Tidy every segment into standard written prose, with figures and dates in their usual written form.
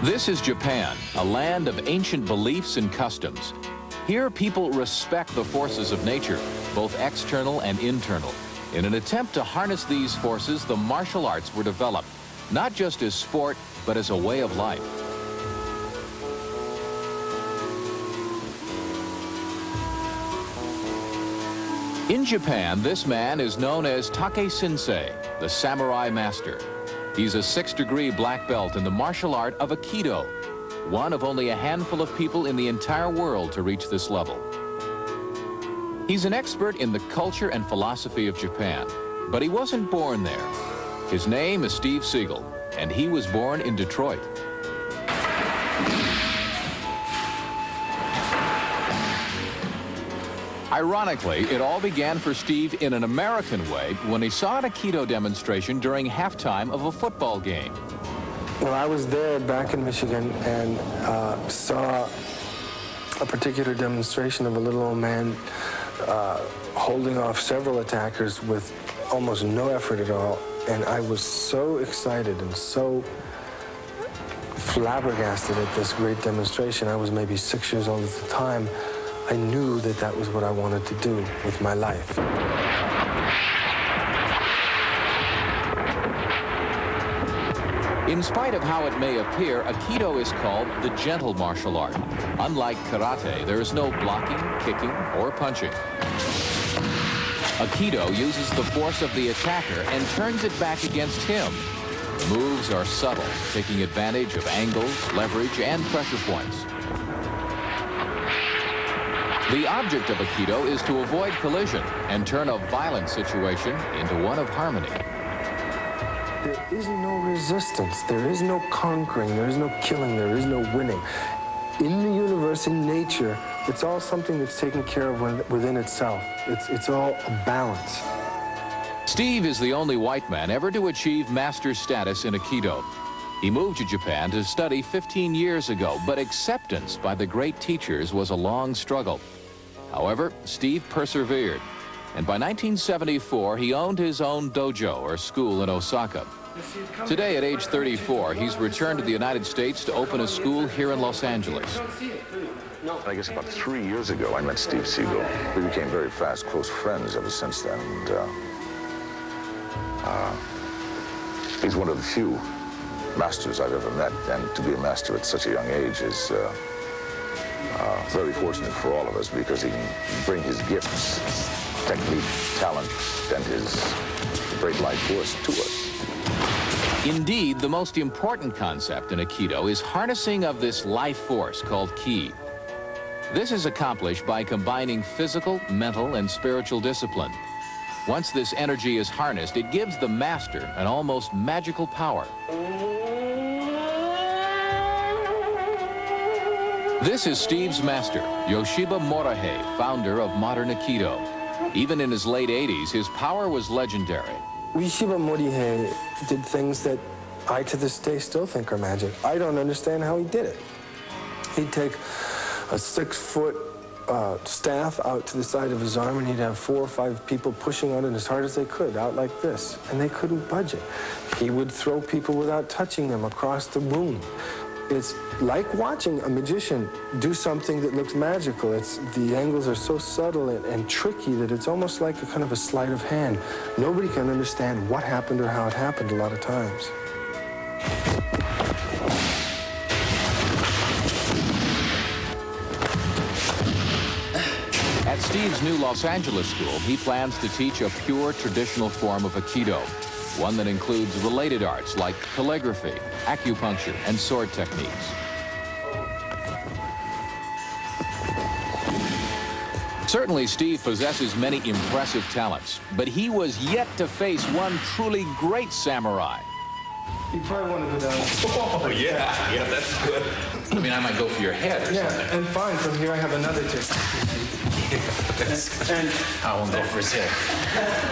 This is Japan, a land of ancient beliefs and customs. Here, people respect the forces of nature, both external and internal. In an attempt to harness these forces, the martial arts were developed, not just as sport, but as a way of life. In Japan, this man is known as Take Sensei, the samurai master. He's a 6th-degree black belt in the martial art of Aikido, one of only a handful of people in the entire world to reach this level. He's an expert in the culture and philosophy of Japan, but he wasn't born there. His name is Steve Sigal, and he was born in Detroit. Ironically, it all began for Steve in an American way when he saw an Aikido demonstration during halftime of a football game. Well, I was there back in Michigan and saw a particular demonstration of a little old man holding off several attackers with almost no effort at all. And I was so excited and so flabbergasted at this great demonstration. I was maybe 6 years old at the time. I knew that that was what I wanted to do with my life. In spite of how it may appear, Aikido is called the gentle martial art. Unlike karate, there is no blocking, kicking, or punching. Aikido uses the force of the attacker and turns it back against him. Moves are subtle, taking advantage of angles, leverage, and pressure points. The object of Aikido is to avoid collision and turn a violent situation into one of harmony. There is no resistance, there is no conquering, there is no killing, there is no winning. In the universe, in nature, it's all something that's taken care of within itself. It's all a balance. Steve is the only white man ever to achieve master status in Aikido. He moved to Japan to study 15 years ago, but acceptance by the great teachers was a long struggle. However, Steve persevered, and by 1974, he owned his own dojo, or school, in Osaka. Today, at age 34, he's returned to the United States to open a school here in Los Angeles. I guess about 3 years ago, I met Steve Sigal. We became very fast, close friends ever since then. And, he's one of the few masters I've ever met, and to be a master at such a young age is very fortunate for all of us, because he can bring his gifts, technique, talent, and his great life force to us. Indeed, the most important concept in Aikido is harnessing of this life force called ki. This is accomplished by combining physical, mental, and spiritual discipline. Once this energy is harnessed, it gives the master an almost magical power. This is Steve's master, Yoshiba Morihei, founder of modern Aikido. Even in his late 80s, his power was legendary. Yoshiba Morihei did things that I, to this day, still think are magic. I don't understand how he did it. He'd take a 6-foot staff out to the side of his arm, and he'd have 4 or 5 people pushing on it as hard as they could, out like this, and they couldn't budge it. He would throw people without touching them across the room. It's like watching a magician do something that looks magical. The angles are so subtle and tricky that it's almost like a kind of a sleight of hand. Nobody can understand what happened or how it happened a lot of times. At Steve's new Los Angeles school, he plans to teach a pure traditional form of Aikido, one that includes related arts like calligraphy, acupuncture, and sword techniques. Certainly, Steve possesses many impressive talents, but he was yet to face one truly great samurai. You probably want to go down. Oh, yeah, that's good. I mean, I might go for your head or something. And fine, from here I have another technique. And I won't go for his head.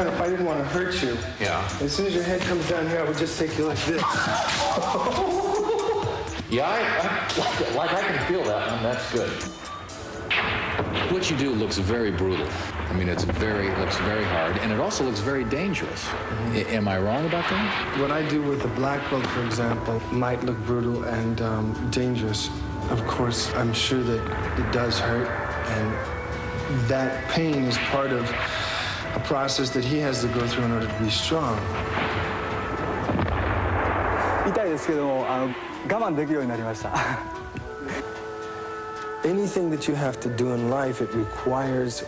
if I didn't want to hurt you, as soon as your head comes down here, I would just take you like this. Yeah, I like I can feel that one. That's good. What you do looks very brutal. I mean, looks very hard, and it also looks very dangerous. Am I wrong about that? What I do with the black belt, for example, might look brutal and dangerous. Of course, I'm sure that it does hurt, and that pain is part of a process that he has to go through in order to be strong. 痛いですけども、我慢できるようになりました。Anything that you have to do in life, it requires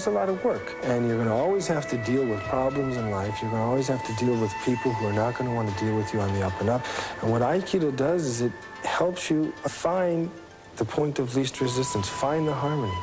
a lot of work. And you're going to always have to deal with problems in life. You're going to always have to deal with people who are not going to want to deal with you on the up and up. And what Aikido does is it helps you find the point of least resistance, find the harmony.